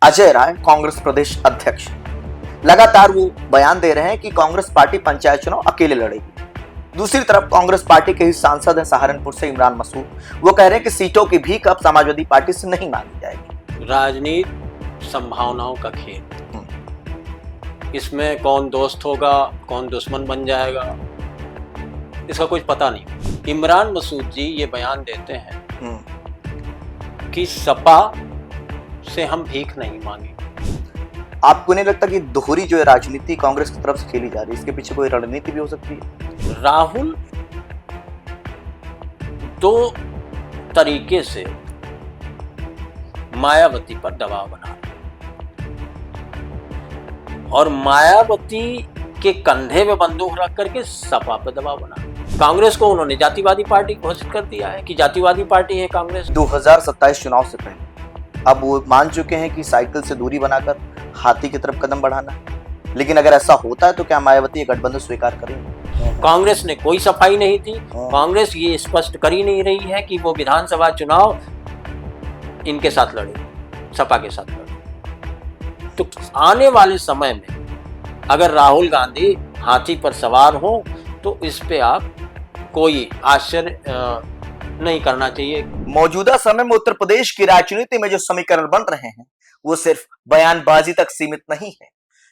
अजय राय कांग्रेस प्रदेश अध्यक्ष लगातार वो बयान दे रहे हैं कि कांग्रेस पार्टी पंचायत चुनाव अकेले लड़ेगी। दूसरी तरफ कांग्रेस पार्टी के ही सांसद हैं सहारनपुर से इमरान मसूद, वो कह रहे हैं कि सीटों की भीख अब समाजवादी पार्टी से नहीं मांगी जाएगी। राजनीति संभावनाओं का खेल, इसमें कौन दोस्त होगा कौन दुश्मन बन जाएगा इसका कुछ पता नहीं। इमरान मसूद जी ये बयान देते हैं कि सपा से हम भीख नहीं मांगे। आपको नहीं लगता कि दोहरी जो है राजनीति कांग्रेस की तरफ से खेली जा रही है, इसके पीछे कोई रणनीति भी हो सकती है? राहुल दो तरीके से मायावती पर दबाव बना रहे और मायावती के कंधे में बंदूक रख करके सपा पर दबाव बना रहे। कांग्रेस को उन्होंने जातिवादी पार्टी घोषित कर दिया है कि जातिवादी पार्टी है कांग्रेस। 2027 चुनाव से पहले अब वो मान चुके हैं कि साइकिल से दूरी बनाकर हाथी की तरफ कदम बढ़ाना है, लेकिन अगर ऐसा होता है तो क्या मायावती ये गठबंधन स्वीकार करेंगे? कांग्रेस ने कोई सफाई नहीं दी। कांग्रेस ये स्पष्ट कर ही नहीं रही है कि वो विधानसभा चुनाव इनके साथ लड़े, सपा के साथ लड़े। तो आने वाले समय में अगर राहुल गांधी हाथी पर सवार हो तो इस पे आप कोई आश्चर्य नहीं करना चाहिए। मौजूदा समय में उत्तर प्रदेश की राजनीति में जो समीकरण बन रहे हैं वो सिर्फ बयानबाजी तक सीमित नहीं है,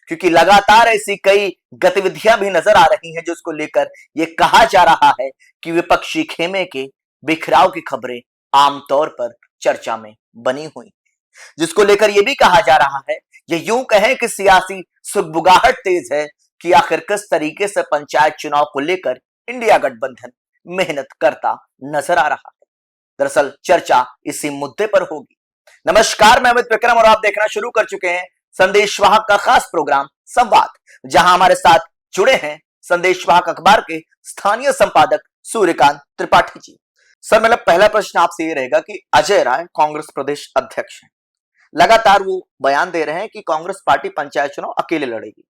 क्योंकि लगातार ऐसी कई गतिविधियां भी नजर आ रही हैं जिसको लेकर ये कहा जा रहा है कि विपक्षी खेमे के बिखराव की खबरें आमतौर पर चर्चा में बनी हुई, जिसको लेकर यह भी कहा जा रहा है, ये यूं कहें कि सियासी सुगबुगाहट तेज है कि आखिर किस तरीके से पंचायत चुनाव को लेकर इंडिया गठबंधन मेहनत करता नजर आ रहा है। दरअसल चर्चा इसी मुद्दे पर होगी। नमस्कार, मैं अमित विक्रम और आप देखना शुरू कर चुके हैं संदेशवाहक का खास प्रोग्राम संवाद, जहां हमारे साथ जुड़े हैं संदेशवाहक अखबार के स्थानीय संपादक सूर्यकांत त्रिपाठी जी। सर, मेरा पहला प्रश्न आपसे ये रहेगा कि अजय राय कांग्रेस प्रदेश अध्यक्ष हैं, लगातार वो बयान दे रहे हैं कि कांग्रेस पार्टी पंचायत चुनाव अकेले लड़ेगी।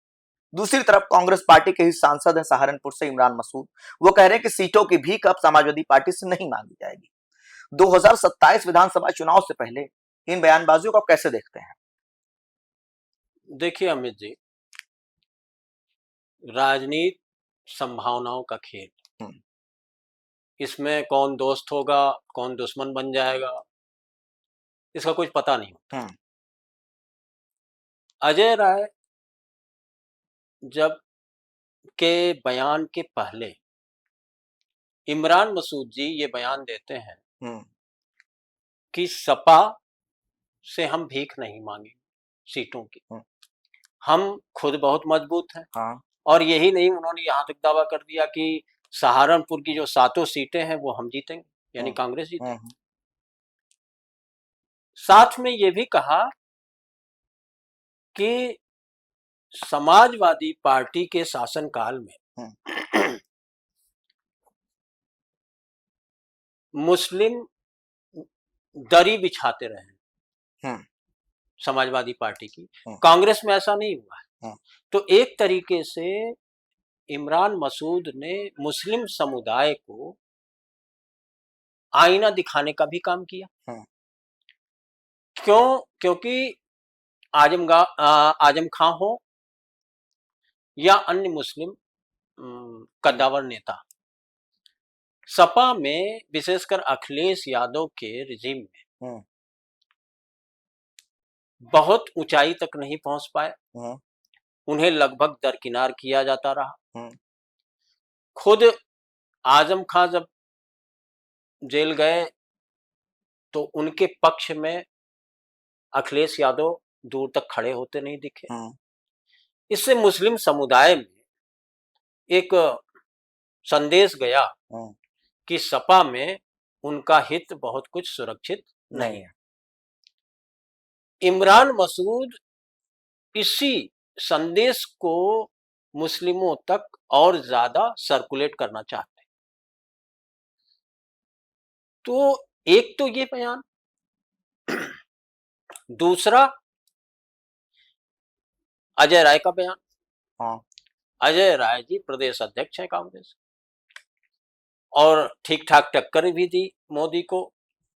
दूसरी तरफ कांग्रेस पार्टी के ही सांसद हैं सहारनपुर से इमरान मसूद, वो कह रहे हैं कि सीटों की भीख अब समाजवादी पार्टी से नहीं मांगी जाएगी। 2027 विधानसभा चुनाव से पहले इन बयानबाजियों को आप कैसे देखते हैं? देखिए अमित जी, राजनीति संभावनाओं का खेल, इसमें कौन दोस्त होगा कौन दुश्मन बन जाएगा इसका कुछ पता नहीं। अजय राय जब के बयान के पहले इमरान मसूद जी ये बयान देते हैं कि सपा से हम भीख नहीं मांगे सीटों की, हम खुद बहुत मजबूत हैं। और यही नहीं, उन्होंने यहां तक दावा कर दिया कि सहारनपुर की जो 7 सीटें हैं वो हम जीतेंगे, यानी कांग्रेस जीतेगी। साथ में ये भी कहा कि समाजवादी पार्टी के शासनकाल में मुस्लिम दरी बिछाते रहे समाजवादी पार्टी की, कांग्रेस में ऐसा नहीं हुआ है। तो एक तरीके से इमरान मसूद ने मुस्लिम समुदाय को आईना दिखाने का भी काम किया। क्योंकि आजम खां हो या अन्य मुस्लिम कद्दावर नेता, सपा में विशेषकर अखिलेश यादव के रिजीम में बहुत ऊंचाई तक नहीं पहुंच पाए, उन्हें लगभग दरकिनार किया जाता रहा। खुद आजम खां जब जेल गए तो उनके पक्ष में अखिलेश यादव दूर तक खड़े होते नहीं दिखे। इससे मुस्लिम समुदाय में एक संदेश गया कि सपा में उनका हित बहुत कुछ सुरक्षित नहीं है। इमरान मसूद इसी संदेश को मुस्लिमों तक और ज्यादा सर्कुलेट करना चाहते हैं। तो एक तो ये बयान, दूसरा अजय राय का बयान। अजय राय जी प्रदेश अध्यक्ष हैं कांग्रेस और ठीक ठाक टक्कर भी दी मोदी को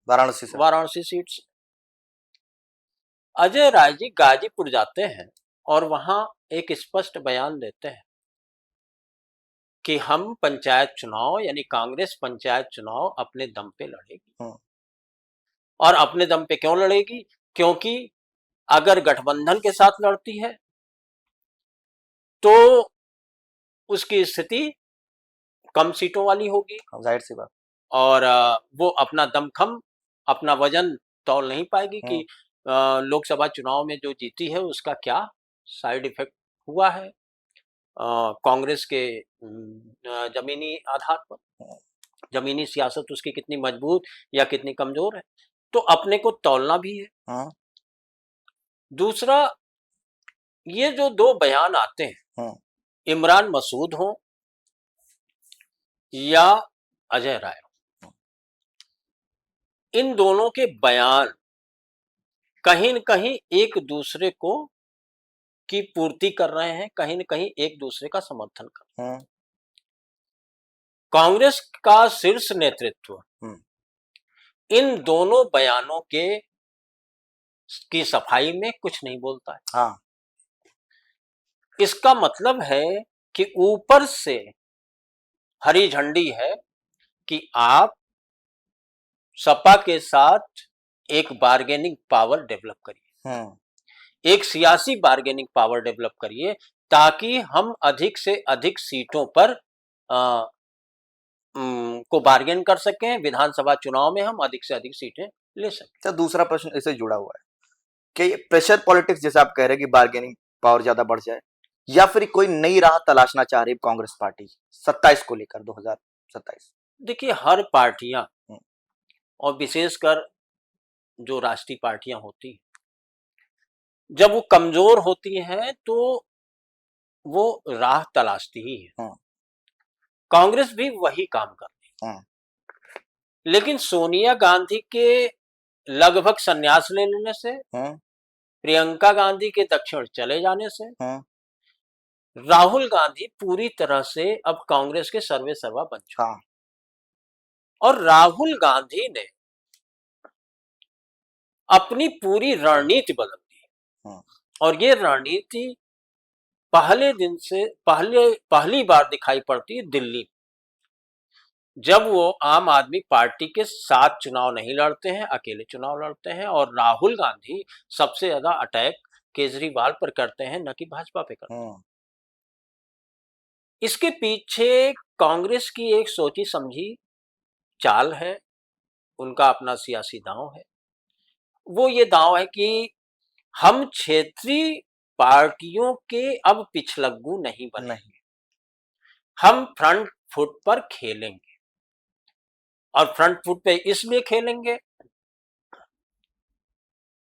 वाराणसी सीट से। अजय राय जी गाजीपुर जाते हैं और वहां एक स्पष्ट बयान देते हैं कि हम पंचायत चुनाव यानी कांग्रेस पंचायत चुनाव अपने दम पे लड़ेगी। और अपने दम पे क्यों लड़ेगी? क्योंकि अगर गठबंधन के साथ लड़ती है तो उसकी स्थिति कम सीटों वाली होगी, जाहिर सी बात। और वो अपना दमखम, अपना वजन तौल नहीं पाएगी कि लोकसभा चुनाव में जो जीती है उसका क्या साइड इफेक्ट हुआ है कांग्रेस के जमीनी आधार पर, जमीनी सियासत उसकी कितनी मजबूत या कितनी कमजोर है। तो अपने को तौलना भी है। दूसरा, ये जो दो बयान आते हैं, इमरान मसूद हो या अजय राय, इन दोनों के बयान कहीं न कहीं एक दूसरे को की पूर्ति कर रहे हैं, कहीं न कहीं एक दूसरे का समर्थन कर रहे हैं। कांग्रेस का शीर्ष नेतृत्व इन दोनों बयानों के की सफाई में कुछ नहीं बोलता है। हाँ। इसका मतलब है कि ऊपर से हरी झंडी है कि आप सपा के साथ एक बार्गेनिंग पावर डेवलप करिए, एक सियासी बार्गेनिंग पावर डेवलप करिए, ताकि हम अधिक से अधिक सीटों पर को बार्गेन कर सकें, विधानसभा चुनाव में हम अधिक से अधिक सीटें ले सकें। तो दूसरा प्रश्न इससे जुड़ा हुआ है कि प्रेशर पॉलिटिक्स जैसे आप कह रहे हैं कि बार्गेनिंग पावर ज्यादा बढ़ जाए, या फिर कोई नई राह तलाशना चाह रही कांग्रेस पार्टी 27 को लेकर 2027? देखिए, हर पार्टियां और विशेषकर जो राष्ट्रीय पार्टियां होती हैं, जब वो कमजोर होती हैं तो वो राह तलाशती ही है। कांग्रेस भी वही काम करती है। लेकिन सोनिया गांधी के लगभग संन्यास ले लेने से, प्रियंका गांधी के दक्षिण चले जाने से, राहुल गांधी पूरी तरह से अब कांग्रेस के सर्वे सर्वा बन चुके हैं। और राहुल गांधी ने अपनी पूरी रणनीति बदल दी, और ये रणनीति पहले दिन से पहली बार दिखाई पड़ती है दिल्ली, जब वो आम आदमी पार्टी के साथ चुनाव नहीं लड़ते हैं, अकेले चुनाव लड़ते हैं। और राहुल गांधी सबसे ज्यादा अटैक केजरीवाल पर करते हैं, न कि भाजपा पे करते हैं। इसके पीछे कांग्रेस की एक सोची समझी चाल है, उनका अपना सियासी दांव है। वो ये दांव है कि हम क्षेत्रीय पार्टियों के अब पिछलग्गू नहीं बनेंगे, हम फ्रंट फुट पर खेलेंगे। और फ्रंट फुट पे इसलिए खेलेंगे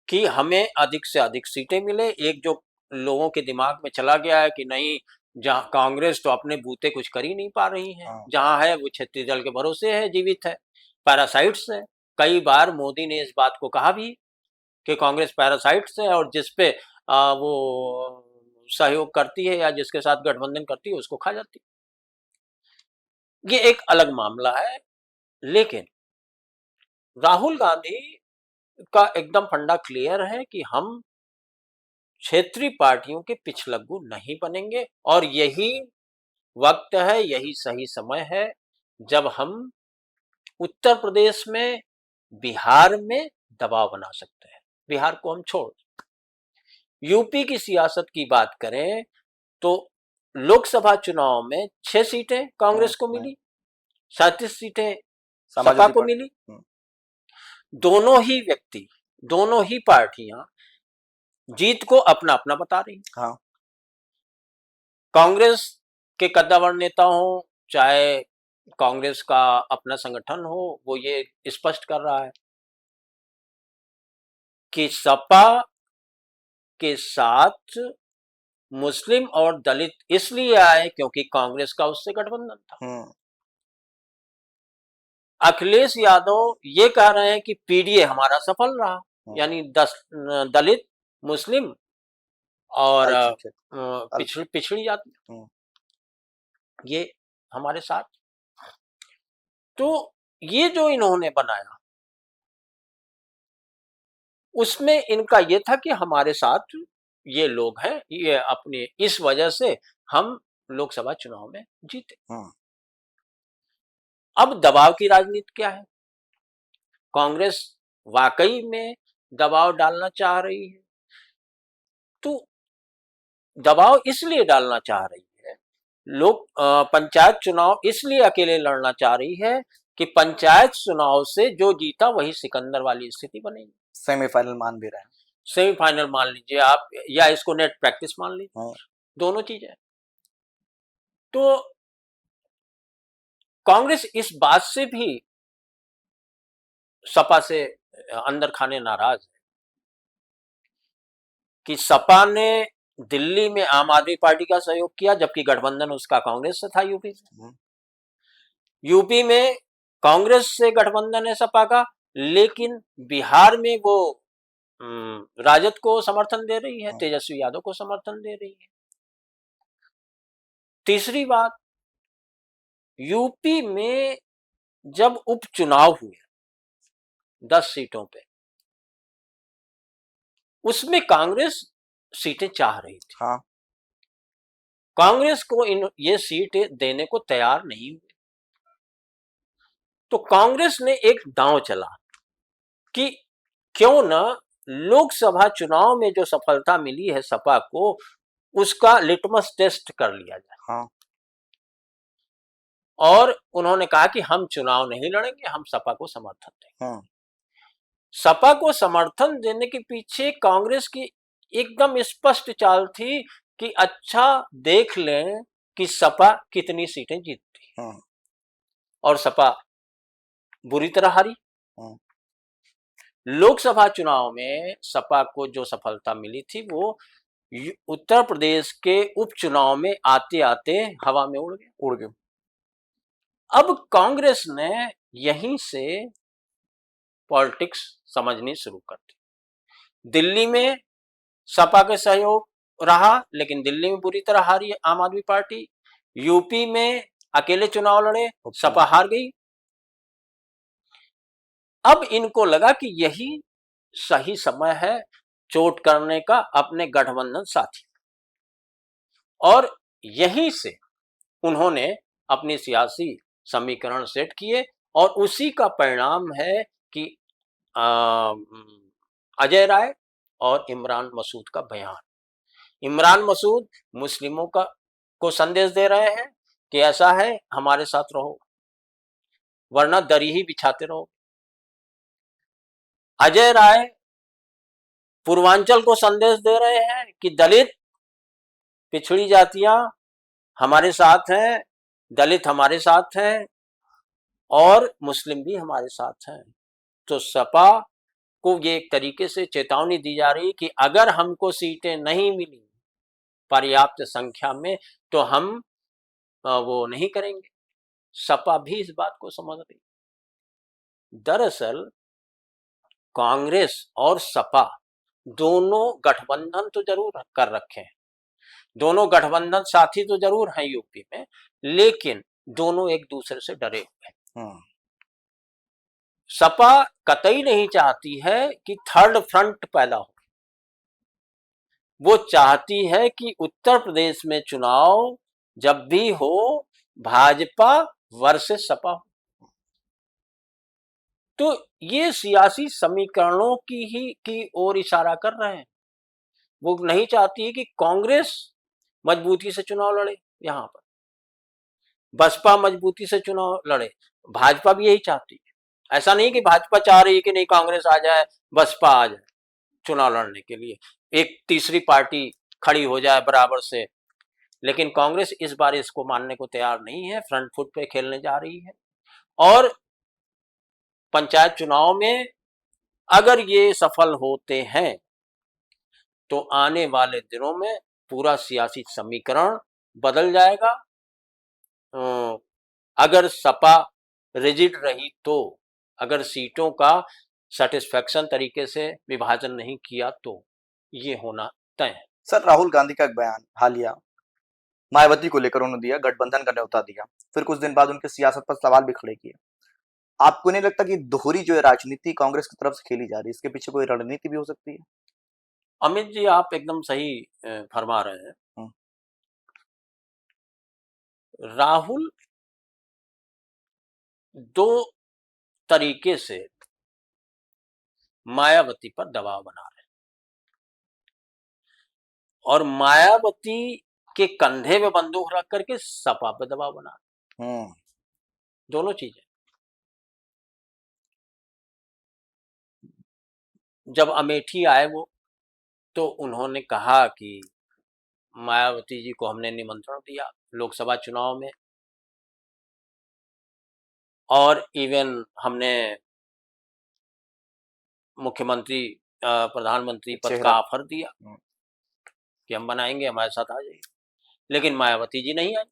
कि हमें अधिक से अधिक सीटें मिले। एक जो लोगों के दिमाग में चला गया है कि नहीं, जहां कांग्रेस तो अपने बूते कुछ कर ही नहीं पा रही है, जहां है वो छत्तीस दल के भरोसे है, जीवित है, पैरासाइट्स है। कई बार मोदी ने इस बात को कहा भी कि कांग्रेस पैरासाइट्स है, और जिसपे वो सहयोग करती है या जिसके साथ गठबंधन करती है उसको खा जाती है। ये एक अलग मामला है। लेकिन राहुल गांधी का एकदम फंडा क्लियर है कि हम क्षेत्रीय पार्टियों के पिछलग्गू नहीं बनेंगे, और यही वक्त है, यही सही समय है जब हम उत्तर प्रदेश में, बिहार में दबाव बना सकते हैं। बिहार को हम छोड़, यूपी की सियासत की बात करें तो लोकसभा चुनाव में 6 सीटें कांग्रेस को मिली, 37 सीटें सपा को मिली। दोनों ही व्यक्ति, दोनों ही पार्टियां जीत को अपना अपना बता रही हैं। कांग्रेस के कद्दावर नेता हो, चाहे कांग्रेस का अपना संगठन हो, वो ये स्पष्ट कर रहा है कि सपा के साथ मुस्लिम और दलित इसलिए आए क्योंकि कांग्रेस का उससे गठबंधन था। अखिलेश यादव ये कह रहे हैं कि पीडीए हमारा सफल रहा, यानी 10 दलित, मुस्लिम और पिछड़ी जाति, ये हमारे साथ। तो ये जो इन्होंने बनाया, उसमें इनका ये था कि हमारे साथ ये लोग हैं, ये अपने इस वजह से हम लोकसभा चुनाव में जीते। अब दबाव की राजनीति क्या है? कांग्रेस वाकई में दबाव डालना चाह रही है, तो दबाव इसलिए डालना चाह रही है, लोग पंचायत चुनाव इसलिए अकेले लड़ना चाह रही है कि पंचायत चुनाव से जो जीता वही सिकंदर वाली स्थिति बनेगी। सेमीफाइनल मान भी रहे हैं। सेमीफाइनल मान लीजिए आप, या इसको नेट प्रैक्टिस मान लीजिए, दोनों चीजें। तो कांग्रेस इस बात से भी सपा से अंदर खाने नाराज है कि सपा ने दिल्ली में आम आदमी पार्टी का सहयोग किया, जबकि गठबंधन उसका कांग्रेस से था यूपी में। यूपी में कांग्रेस से गठबंधन है सपा का, लेकिन बिहार में वो राजद को समर्थन दे रही है, तेजस्वी यादव को समर्थन दे रही है। तीसरी बात, यूपी में जब उपचुनाव हुए 10 सीटों पे, उसमें कांग्रेस सीटें चाह रही थी। कांग्रेस को ये सीटें देने को तैयार नहीं हुए, तो कांग्रेस ने एक दांव चला कि क्यों ना लोकसभा चुनाव में जो सफलता मिली है सपा को, उसका लिटमस टेस्ट कर लिया जाए। और उन्होंने कहा कि हम चुनाव नहीं लड़ेंगे, हम सपा को समर्थन देंगे। सपा को समर्थन देने के पीछे कांग्रेस की एकदम स्पष्ट चाल थी कि अच्छा देख लें कि सपा कितनी सीटें जीतती। और सपा बुरी तरह हारी। लोकसभा चुनाव में सपा को जो सफलता मिली थी वो उत्तर प्रदेश के उपचुनाव में आते आते हवा में उड़ गए। अब कांग्रेस ने यहीं से पॉलिटिक्स समझनी शुरू कर दी। दिल्ली में सपा का सहयोग रहा, लेकिन दिल्ली में बुरी तरह हारी आम आदमी पार्टी। यूपी में अकेले चुनाव लड़े, सपा हार गई। अब इनको लगा कि यही सही समय है चोट करने का अपने गठबंधन साथी, और यहीं से उन्होंने अपनी सियासी समीकरण सेट किए, और उसी का परिणाम है कि अजय राय और इमरान मसूद का बयान। इमरान मसूद मुस्लिमों को संदेश दे रहे हैं कि ऐसा है, हमारे साथ रहो वरना दरी ही बिछाते रहो। अजय राय पूर्वांचल को संदेश दे रहे हैं कि दलित, पिछड़ी जातियां हमारे साथ हैं, दलित हमारे साथ हैं और मुस्लिम भी हमारे साथ हैं। तो सपा को ये एक तरीके से चेतावनी दी जा रही कि अगर हमको सीटें नहीं मिली पर्याप्त संख्या में तो हम वो नहीं करेंगे। सपा भी इस बात को समझ रही। दरअसल कांग्रेस और सपा दोनों गठबंधन तो जरूर कर रखे हैं, दोनों गठबंधन साथी तो जरूर हैं यूपी में, लेकिन दोनों एक दूसरे से डरे हुए हैं। सपा कतई नहीं चाहती है कि थर्ड फ्रंट पैदा हो। वो चाहती है कि उत्तर प्रदेश में चुनाव जब भी हो भाजपा वर्सेस सपा हो। तो ये सियासी समीकरणों की ओर इशारा कर रहे हैं। वो नहीं चाहती है कि कांग्रेस मजबूती से चुनाव लड़े, यहां पर बसपा मजबूती से चुनाव लड़े, भाजपा भी यही चाहती है। ऐसा नहीं कि भाजपा चाह रही है कि नहीं कांग्रेस आ जाए, बसपा आ जाए चुनाव लड़ने के लिए, एक तीसरी पार्टी खड़ी हो जाए बराबर से, लेकिन कांग्रेस इस बार इसको मानने को तैयार नहीं है, फ्रंट फुट पे खेलने जा रही है। और पंचायत चुनाव में अगर ये सफल होते हैं तो आने वाले दिनों में पूरा सियासी समीकरण बदल जाएगा। अगर सपा रिजिड रही तो, अगर सीटों का सेटिस्फेक्शन तरीके से विभाजन नहीं किया तो ये होना तय है। सर, राहुल गांधी का एक बयान हालिया मायावती को लेकर उन्होंने दिया, गठबंधन का न्योता दिया, फिर कुछ दिन बाद उनकी सियासत पर सवाल भी खड़े किए। आपको नहीं लगता कि दोहरी जो है राजनीति कांग्रेस की तरफ से खेली जा रही है, इसके पीछे कोई रणनीति भी हो सकती है? अमित जी, आप एकदम सही फरमा रहे हैं। राहुल दो तरीके से मायावती पर दबाव बना रहे हैं, और मायावती के कंधे में बंदूक रख करके सपा पर दबाव बना रहे हैं। दोनों चीजें। जब अमेठी आए वो, तो उन्होंने कहा कि मायावती जी को हमने निमंत्रण दिया लोकसभा चुनाव में, और इवन हमने मुख्यमंत्री प्रधानमंत्री पद का ऑफर दिया कि हम बनाएंगे, हमारे साथ आ जाइए, लेकिन मायावती जी नहीं आई।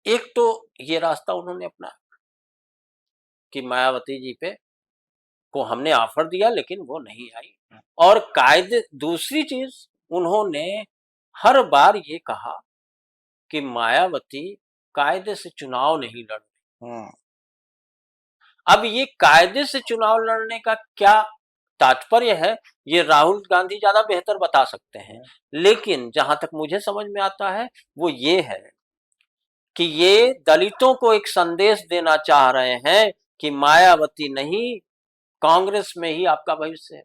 एक तो ये रास्ता उन्होंने अपनाया कि मायावती जी पे को हमने ऑफर दिया लेकिन वो नहीं आई, और कायदे दूसरी चीज उन्होंने हर बार ये कहा कि मायावती कायदे से चुनाव नहीं लड़ रही। अब ये कायदे से चुनाव लड़ने का क्या तात्पर्य है, ये राहुल गांधी ज्यादा बेहतर बता सकते हैं, लेकिन जहां तक मुझे समझ में आता है वो ये है कि ये दलितों को एक संदेश देना चाह रहे हैं कि मायावती नहीं, कांग्रेस में ही आपका भविष्य है।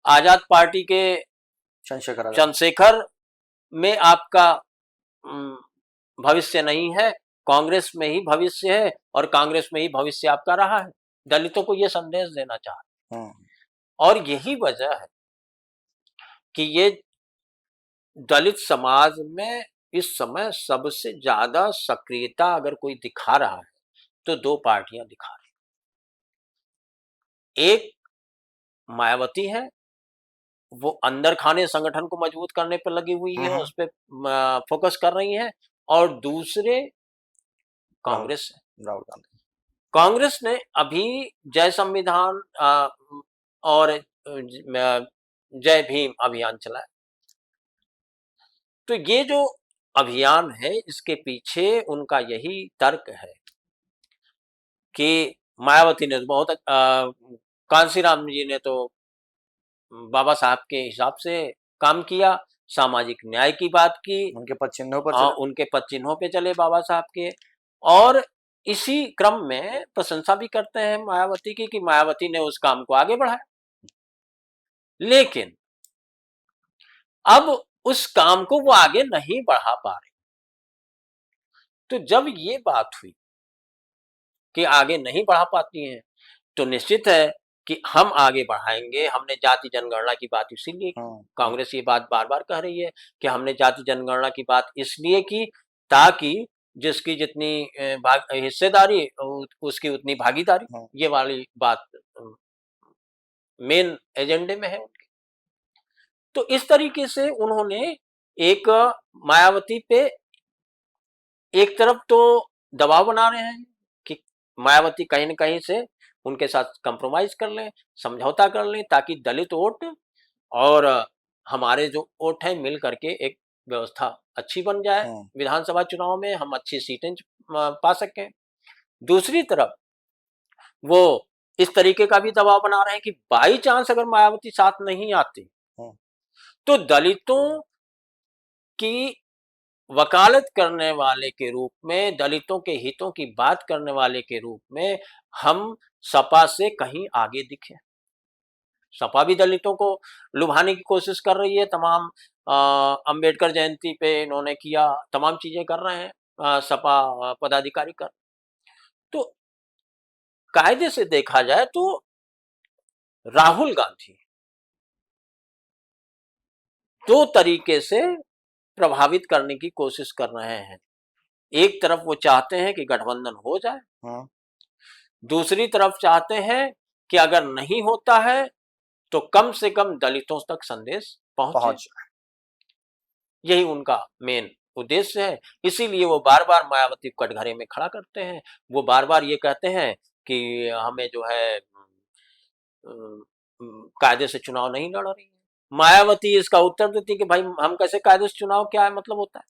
आजाद पार्टी के चंद्रशेखर में आपका भविष्य नहीं है, कांग्रेस में ही भविष्य है, और कांग्रेस में ही भविष्य आपका रहा है। दलितों को यह संदेश देना चाहते हैं, और यही वजह है कि ये दलित समाज में इस समय सबसे ज्यादा सक्रियता अगर कोई दिखा रहा है तो दो पार्टियां दिखा रही। एक मायावती है, वो अंदर खाने संगठन को मजबूत करने पर लगी हुई है, उस पर फोकस कर रही है, और दूसरे कांग्रेस है, राहुल गांधी। कांग्रेस ने अभी जय संविधान और जय भीम अभियान चलाया। तो ये जो अभियान है, इसके पीछे उनका यही तर्क है कि मायावती ने बहुत कांशीराम जी ने तो बाबा साहब के हिसाब से काम किया, सामाजिक न्याय की बात की, उनके पद चिन्हों पर चले। उनके पद चिन्हों पे चले बाबा साहब के, और इसी क्रम में प्रशंसा भी करते हैं मायावती की कि मायावती ने उस काम को आगे बढ़ाया। लेकिन अब उस काम को वो आगे नहीं बढ़ा पा रहे। तो जब ये बात हुई कि आगे नहीं बढ़ा पाती हैं, तो निश्चित है कि हम आगे बढ़ाएंगे। हमने जाति जनगणना की बात इसीलिए, कांग्रेस ये बात बार बार कह रही है कि हमने जाति जनगणना की बात इसलिए की ताकि जिसकी जितनी हिस्सेदारी उसकी उतनी भागीदारी, ये वाली बात मेन एजेंडे में है उनके। तो इस तरीके से उन्होंने एक मायावती पे एक तरफ तो दबाव बना रहे हैं कि मायावती कहीं न कहीं से उनके साथ कंप्रोमाइज कर लें, समझौता कर लें, ताकि दलित वोट और हमारे जो वोट हैं मिल करके एक व्यवस्था अच्छी बन जाए, विधानसभा चुनाव में हम अच्छी सीटें पा सकें। दूसरी तरफ वो इस तरीके का भी दबाव बना रहे हैं कि बाई चांस अगर मायावती साथ नहीं आती तो दलितों की वकालत करने वाले के रूप में, दलितों के हितों की बात करने वाले के रूप में हम सपा से कहीं आगे दिखे। सपा भी दलितों को लुभाने की कोशिश कर रही है, तमाम अंबेडकर जयंती पे इन्होंने किया, तमाम चीजें कर रहे हैं सपा पदाधिकारी कर। तो कायदे से देखा जाए तो राहुल गांधी दो तरीके से प्रभावित करने की कोशिश कर रहे हैं। एक तरफ वो चाहते हैं कि गठबंधन हो जाए, दूसरी तरफ चाहते हैं कि अगर नहीं होता है तो कम से कम दलितों तक संदेश पहुंचे। यही उनका मेन उद्देश्य है। इसीलिए वो बार बार मायावती को कटघरे में खड़ा करते हैं। वो बार बार ये कहते हैं कि हमें जो है कायदे से चुनाव नहीं लड़ रही है। मायावती इसका उत्तर देती कि भाई हम कैसे कायदे से चुनाव, क्या है मतलब होता है।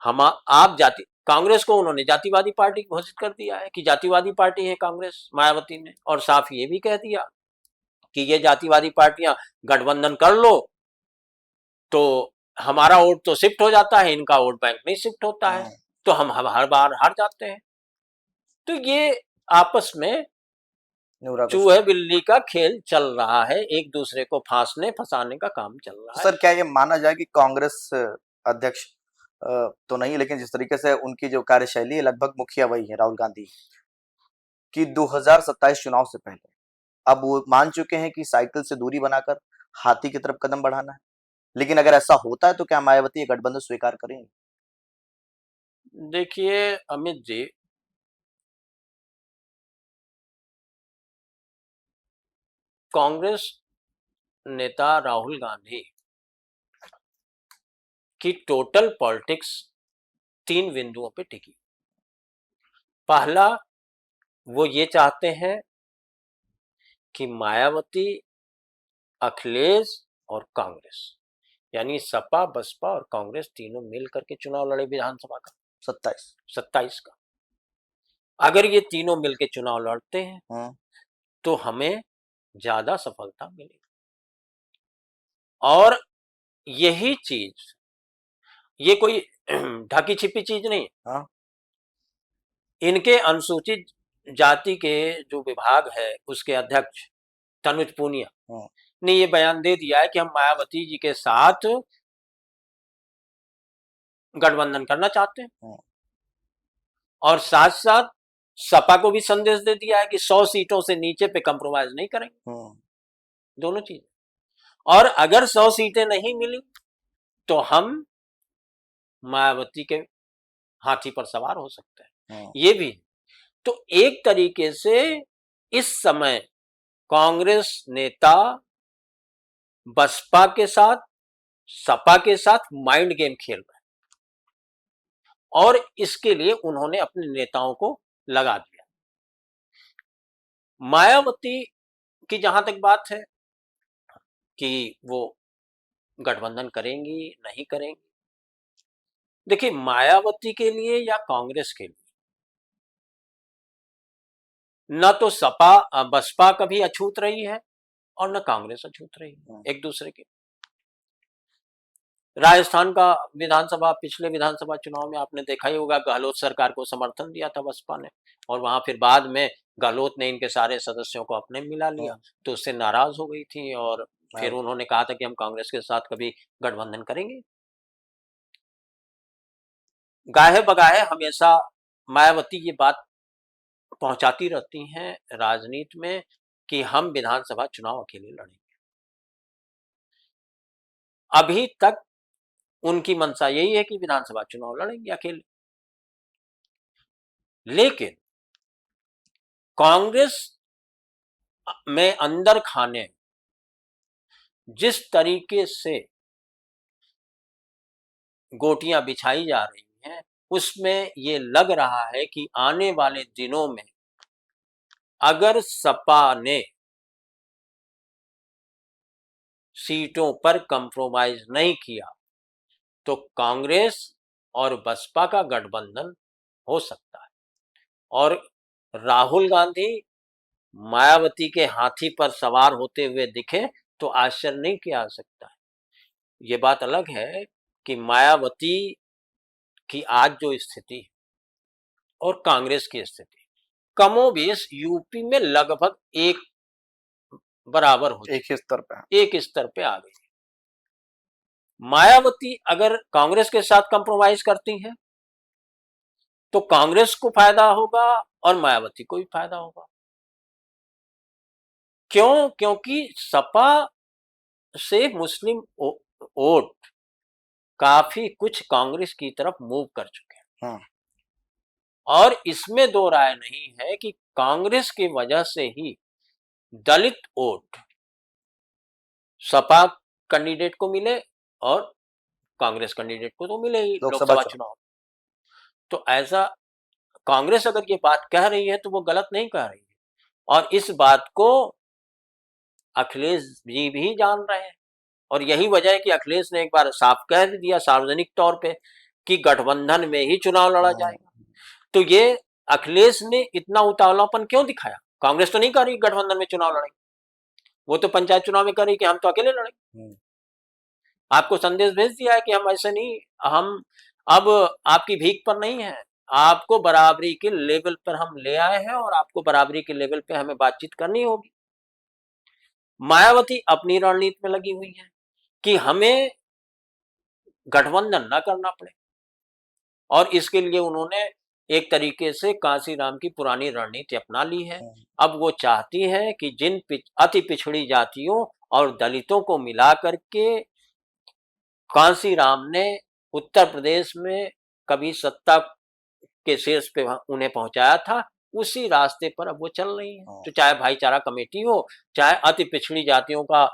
हम आप जाति कांग्रेस को उन्होंने जातिवादी पार्टी घोषित कर दिया है कि जातिवादी पार्टी है कांग्रेस, मायावती ने, और साफ ये भी कह दिया कि ये जातिवादी पार्टियां गठबंधन कर लो तो हमारा वोट तो शिफ्ट हो जाता है, इनका वोट बैंक नहीं शिफ्ट होता है, तो हम हर बार हार जाते हैं। तो ये आपस में चूहे बिल्ली का खेल चल रहा है, एक दूसरे को फांसने फंसाने का काम चल रहा है। सर क्या ये माना जाए कि कांग्रेस अध्यक्ष तो नहीं, लेकिन जिस तरीके से उनकी जो कार्यशैली है लगभग मुखिया वही है राहुल गांधी कि 2027 चुनाव से पहले अब वो मान चुके हैं कि साइकिल से दूरी बनाकर हाथी की तरफ कदम बढ़ाना है। लेकिन अगर ऐसा होता है तो क्या मायावती ये गठबंधन स्वीकार करेंगे? देखिए अमित जी, कांग्रेस नेता राहुल गांधी की टोटल पॉलिटिक्स 3 बिंदुओं पे टिकी। पहला, वो ये चाहते हैं कि मायावती, अखिलेश और कांग्रेस, यानी सपा बसपा और कांग्रेस तीनों मिल करके चुनाव लड़े विधानसभा का 27 का। अगर ये तीनों मिलके चुनाव लड़ते हैं तो हमें ज्यादा सफलता मिलेगी। और यही चीज, ये कोई ढकी छिपी चीज नहीं है। इनके अनुसूचित जाति के जो विभाग है उसके अध्यक्ष तनुज पूनिया ने ये बयान दे दिया है कि हम मायावती जी के साथ गठबंधन करना चाहते हैं, और साथ साथ सपा को भी संदेश दे दिया है कि 100 सीटों से नीचे पे कंप्रोमाइज नहीं करेंगे। दोनों चीज। और अगर 100 सीटें नहीं मिली तो हम मायावती के हाथी पर सवार हो सकते हैं, ये भी। तो एक तरीके से इस समय कांग्रेस नेता बसपा के साथ, सपा के साथ माइंड गेम खेल रहे हैं, और इसके लिए उन्होंने अपने नेताओं को लगा दिया। मायावती की जहां तक बात है कि वो गठबंधन करेंगी नहीं करेंगी, देखिए मायावती के लिए या कांग्रेस के लिए न तो सपा बसपा कभी अछूत रही है और न कांग्रेस अछूत रही है एक दूसरे के। राजस्थान का विधानसभा, पिछले विधानसभा चुनाव में आपने देखा ही होगा, गहलोत सरकार को समर्थन दिया था बसपा ने, और वहां फिर बाद में गहलोत ने इनके सारे सदस्यों को अपने मिला लिया, तो उससे नाराज हो गई थी, और फिर उन्होंने कहा था कि हम कांग्रेस के साथ कभी गठबंधन करेंगे। गाहे बगाहे हमेशा मायावती ये बात पहुंचाती रहती हैं राजनीति में कि हम विधानसभा चुनाव अकेले लड़ेंगे। अभी तक उनकी मंशा यही है कि विधानसभा चुनाव लड़ेंगे अकेले। लेकिन कांग्रेस में अंदर खाने जिस तरीके से गोटियां बिछाई जा रही हैं, उसमें ये लग रहा है कि आने वाले दिनों में अगर सपा ने सीटों पर कंप्रोमाइज नहीं किया तो कांग्रेस और बसपा का गठबंधन हो सकता है, और राहुल गांधी मायावती के हाथी पर सवार होते हुए दिखे तो आश्चर्य नहीं किया जा सकता है। ये बात अलग है कि मायावती की आज जो स्थिति है और कांग्रेस की स्थिति कमोबेश यूपी में लगभग एक बराबर हो, एक ही स्तर पे आ गई। मायावती अगर कांग्रेस के साथ कंप्रोमाइज करती हैं तो कांग्रेस को फायदा होगा और मायावती को भी फायदा होगा। क्यों? क्योंकि सपा से मुस्लिम वोट काफी कुछ कांग्रेस की तरफ मूव कर चुके हैं, और इसमें दो राय नहीं है कि कांग्रेस की वजह से ही दलित वोट सपा कैंडिडेट को मिले और कांग्रेस कैंडिडेट को तो मिले ही लोकसभा चुनाव। तो ऐसा कांग्रेस अगर ये बात कह रही है तो वो गलत नहीं कह रही है, और इस बात को अखिलेश जी भी जान रहे हैं, और यही वजह है कि अखिलेश ने एक बार साफ कह दिया सार्वजनिक तौर पे कि गठबंधन में ही चुनाव लड़ा जाएगा। तो ये अखिलेश ने इतना उतावलापन क्यों दिखाया? कांग्रेस तो नहीं कर रही गठबंधन में चुनाव लड़ेंगे, वो तो पंचायत चुनाव में कर रही कि हम तो अकेले लड़ेंगे। आपको संदेश भेज दिया है कि हम ऐसे नहीं, हम अब आपकी भीख पर नहीं है, आपको बराबरी के लेवल पर हम ले आए हैं और आपको बराबरी के लेवल पे हमें बातचीत करनी होगी। मायावती अपनी रणनीति में लगी हुई है कि हमें गठबंधन ना करना पड़े, और इसके लिए उन्होंने एक तरीके से कांसीराम की पुरानी रणनीति अपना ली है। अब वो चाहती है कि जिन अति पिछड़ी जातियों और दलितों को मिला करके कांसीराम ने उत्तर प्रदेश में कभी सत्ता के शीर्ष पे उन्हें पहुंचाया था, उसी रास्ते पर अब वो चल रही है। तो चाहे भाईचारा कमेटी हो, चाहे अति पिछड़ी जातियों का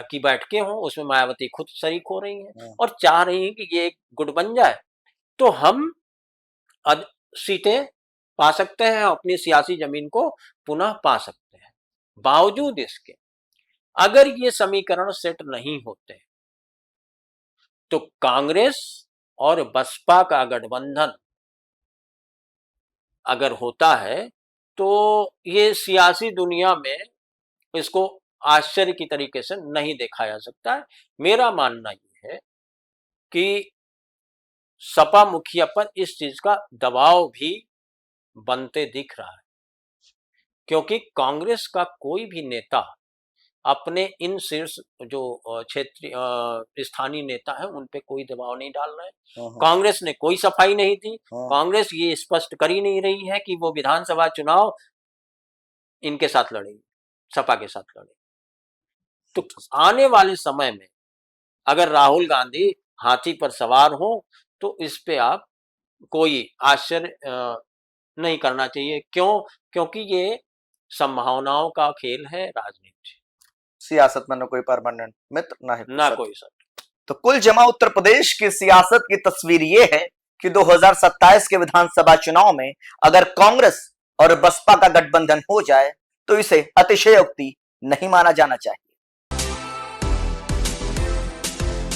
की बैठकें हों, उसमें मायावती खुद शरीक हो रही हैं और चाह रही हैं कि ये एक गुट बन जाए तो हम सीटें पा सकते हैं, अपनी सियासी जमीन को पुनः पा सकते हैं। बावजूद इसके अगर ये समीकरण सेट नहीं होते तो कांग्रेस और बसपा का गठबंधन अगर होता है तो ये सियासी दुनिया में इसको आश्चर्य की तरीके से नहीं देखा जा सकता है। मेरा मानना ये है कि सपा मुखिया पर इस चीज का दबाव भी बनते दिख रहा है, क्योंकि कांग्रेस का कोई भी नेता अपने इन शीर्ष जो क्षेत्रीय स्थानीय नेता है उन पे कोई दबाव नहीं डाल रहे हैं। कांग्रेस ने कोई सफाई नहीं दी। कांग्रेस ये स्पष्ट कर ही नहीं रही है कि वो विधानसभा चुनाव इनके साथ लड़ेगी, सपा के साथ लड़ेगी। तो आने वाले समय में अगर राहुल गांधी हाथी पर सवार हो तो इस पे आप कोई आश्चर्य नहीं करना चाहिए। क्यों? क्योंकि ये संभावनाओं का खेल है, राजनीति। सियासत में न कोई परमानेंट मित्र ना कोई सर। तो कुल जमा उत्तर प्रदेश की सियासत की तस्वीर ये है कि 2027 के विधानसभा चुनाव में अगर कांग्रेस और बसपा का गठबंधन हो जाए तो इसे अतिशयोक्ति नहीं माना जाना चाहिए।